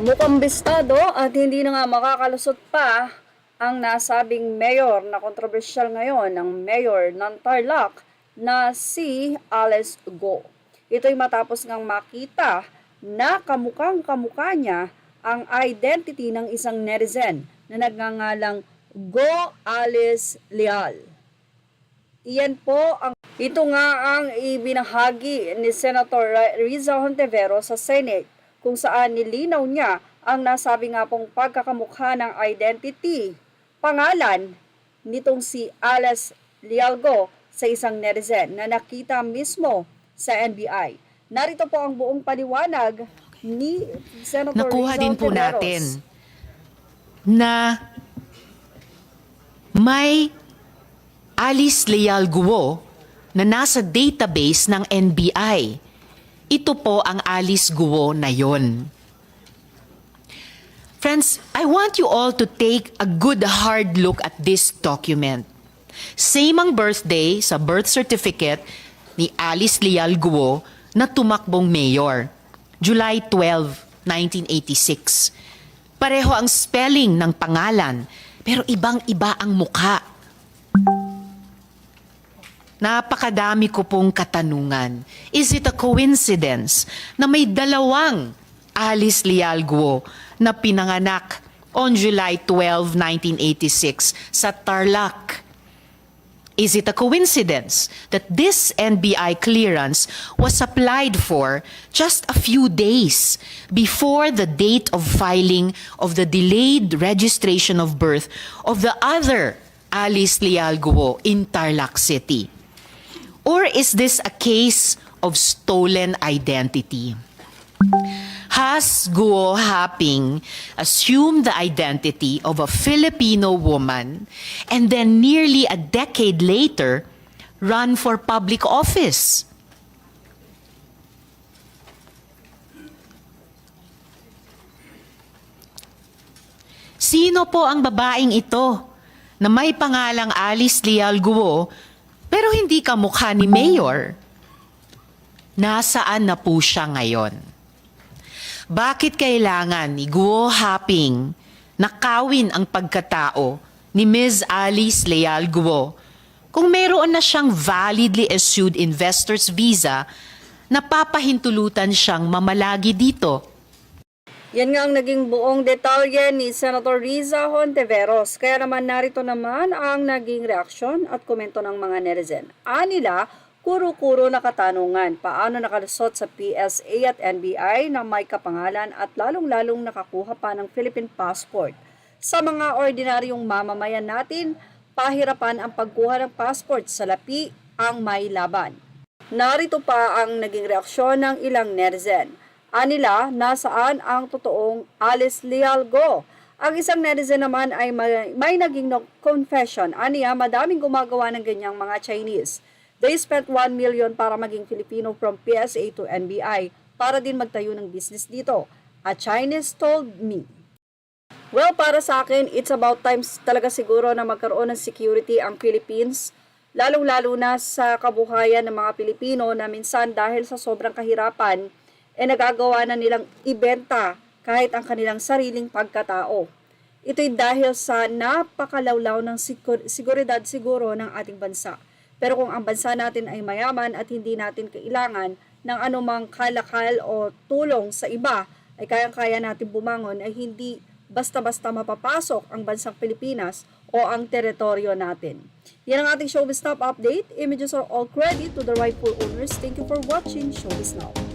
Mukhang bistado at hindi na nga makakalusot pa ang nasabing mayor na kontrobersyal ngayon ng mayor ng Tarlac na si Alice Go. Ito'y matapos ngang makita na kamukhang-kamukha niya ang identity ng isang netizen na nagngangalang Go Alice Leal. Ito nga ang ibinahagi ni Senator Riza Hontiveros sa Senate kung saan nilinaw niya ang nasabi nga pong pagkakamukha ng identity, pangalan nitong si Alice Lialgo sa isang netizen na nakita mismo sa NBI. Narito po ang buong paliwanag ni Senator Nakuha Riza din po Hontiveros. natin na may Alice Leal Guo na nasa database ng NBI. Ito po ang Alice Guo na yon. Friends, I want you all to take a good hard look at this document. Same ang birthday sa birth certificate ni Alice Leal Guo na tumakbong mayor, July 12, 1986. Pareho ang spelling ng pangalan, pero ibang-iba ang mukha. Napakadami ko pong katanungan. Is it a coincidence na may dalawang Alice Leal Guo na pinanganak on July 12, 1986 sa Tarlac? Is it a coincidence that this NBI clearance was applied for just a few days before the date of filing of the delayed registration of birth of the other Alice Leal Guo in Tarlac City? Or is this a case of stolen identity? Has Guo Haping assumed the identity of a Filipino woman and then nearly a decade later run for public office? Sino po ang babaeng ito na may pangalang Alice Leal Guo pero hindi kamukha ni Mayor? Nasaan na po siya ngayon? Bakit kailangan ni Guo Haping nakawin ang pagkatao ni Ms. Alice Leal Guo kung mayroon na siyang validly issued investor's visa na papahintulutan siyang mamalagi dito? Yan nga ang naging buong detalye ni Senator Riza Hontiveros. Kaya naman narito naman ang naging reaksyon at komento ng mga netizen. Anila, kuro-kuro na katanungan. Paano nakalusot sa PSA at NBI na may kapangalan at lalong-lalong nakakuha pa ng Philippine passport? Sa mga ordinaryong mamamayan natin, pahirapan ang pagkuha ng passport sa lapi ang may laban. Narito pa ang naging reaksyon ng ilang netizen. Anila, nasaan ang totoong Alice Leal Guo? Ang isang netizen naman ay may naging confession. Aniya, madaming gumagawa ng ganyang mga Chinese. They spent 1 million para maging Filipino from PSA to NBI para din magtayo ng business dito. A Chinese told me. Well, para sa akin, it's about time talaga siguro na magkaroon ng security ang Philippines. Lalong-lalo na sa kabuhayan ng mga Pilipino na minsan dahil sa sobrang kahirapan, nagagawa na nilang ibenta kahit ang kanilang sariling pagkatao. Ito'y dahil sa napakalawlaw ng seguridad siguro ng ating bansa. Pero kung ang bansa natin ay mayaman at hindi natin kailangan ng anumang kalakal o tulong sa iba, ay kayang-kaya natin bumangon ay hindi basta-basta mapapasok ang bansang Pilipinas o ang teritoryo natin. Yan ang ating Showbiz Now update. Images are all credit to the rightful owners. Thank you for watching Showbiz Now.